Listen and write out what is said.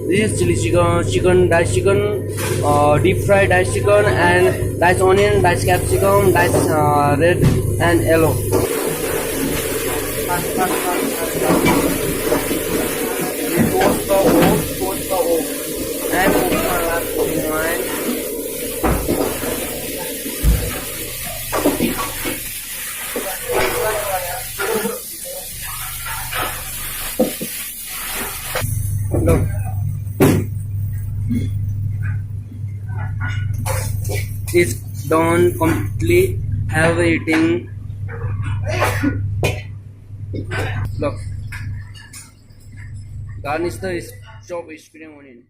This is chili chicken, diced chicken, deep fried diced chicken, and diced onion, diced capsicum, diced red and yellow. Toast the oat, and cooking my last cooking wine. Look, it's done completely. Have eating. Look, garnish the chopped spring onion.